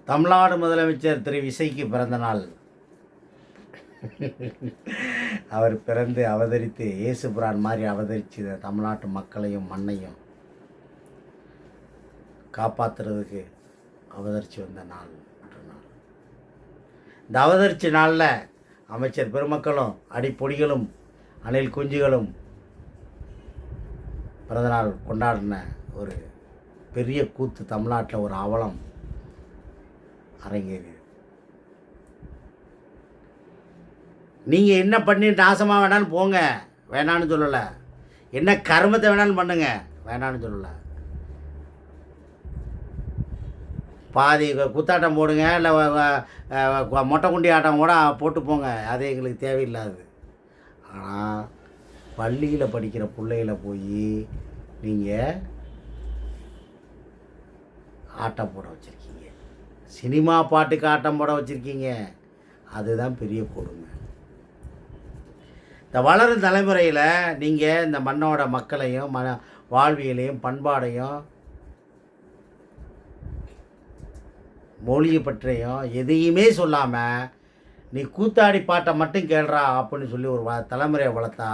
தமிழ்நாடு முதலமைச்சர் திரு விசைக்கு பிறந்த நாள். அவர் பிறந்து அவதரித்து இயேசுபிரான் மாதிரி அவதரித்து தமிழ்நாட்டு மக்களையும் மண்ணையும் காப்பாற்றுறதுக்கு அவதரித்து வந்த நாள். இந்த அவதரித்த நாளில் அமைச்சர் பெருமக்களும் அடிப்பொடிகளும் அணில் குஞ்சுகளும் பிறந்தநாள் கொண்டாடின ஒரு பெரிய கூத்து தமிழ்நாட்டில் ஒரு அவலம் அரங்கேறியது. நீங்கள் என்ன பண்ணி நாசமாக வேணாலும் போங்க, வேணான்னு சொல்லலை. என்ன கர்மத்தை வேணாலும் பண்ணுங்க, வேணான்னு சொல்லலை. பாதி குத்தாட்டம் போடுங்க, இல்லை மொட்டை குண்டி ஆட்டம் கூட போட்டு போங்க, அது எங்களுக்கு தேவையில்லாது. ஆனால் பள்ளியில் படிக்கிற பிள்ளைகளை போய் நீங்கள் ஆட்டம் போட வச்சுருக்கீங்க, சினிமா பாட்டுக்கு ஆட்டம் போட வச்சுருக்கீங்க. அதுதான் பெரிய கொடுமை. இந்த வளரும் தலைமுறையில் நீங்கள் இந்த மண்ணோட மக்களையும் வாழ்வியலையும் பண்பாடையும் மொழியை பற்றியும் எதையுமே சொல்லாமல் நீ கூத்தாடி பாட்டை மட்டும் கேள்றா அப்படின்னு சொல்லி ஒரு தலைமுறையை வளர்த்தா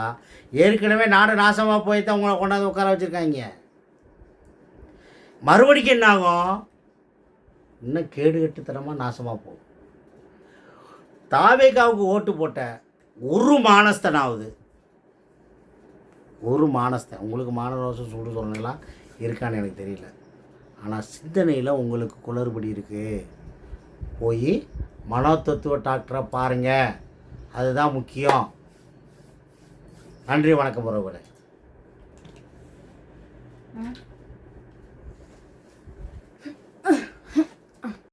ஏற்கனவே நாடு நாசமாக போய் தான் உங்களை கொண்டாந்து உட்கார வச்சுருக்காங்க. மறுபடிக்கு என்ன ஆகும்? இன்னும் கேடு கட்டுத்தனமாக நாசமாக போகும். தாவேகாவுக்கு ஓட்டு போட்ட ஒரு மானஸ்தனாவது, ஒரு மானஸ்தன், உங்களுக்கு மானரோசம் சூடு சொல்லலாம் இருக்கான்னு எனக்கு தெரியல, ஆனால் சிந்தனையில் உங்களுக்கு குளறுபடி இருக்குது. போய் மனோதத்துவ டாக்டரை பாருங்கள், அதுதான் முக்கியம். நன்றி, வணக்கம் உறவுகளே.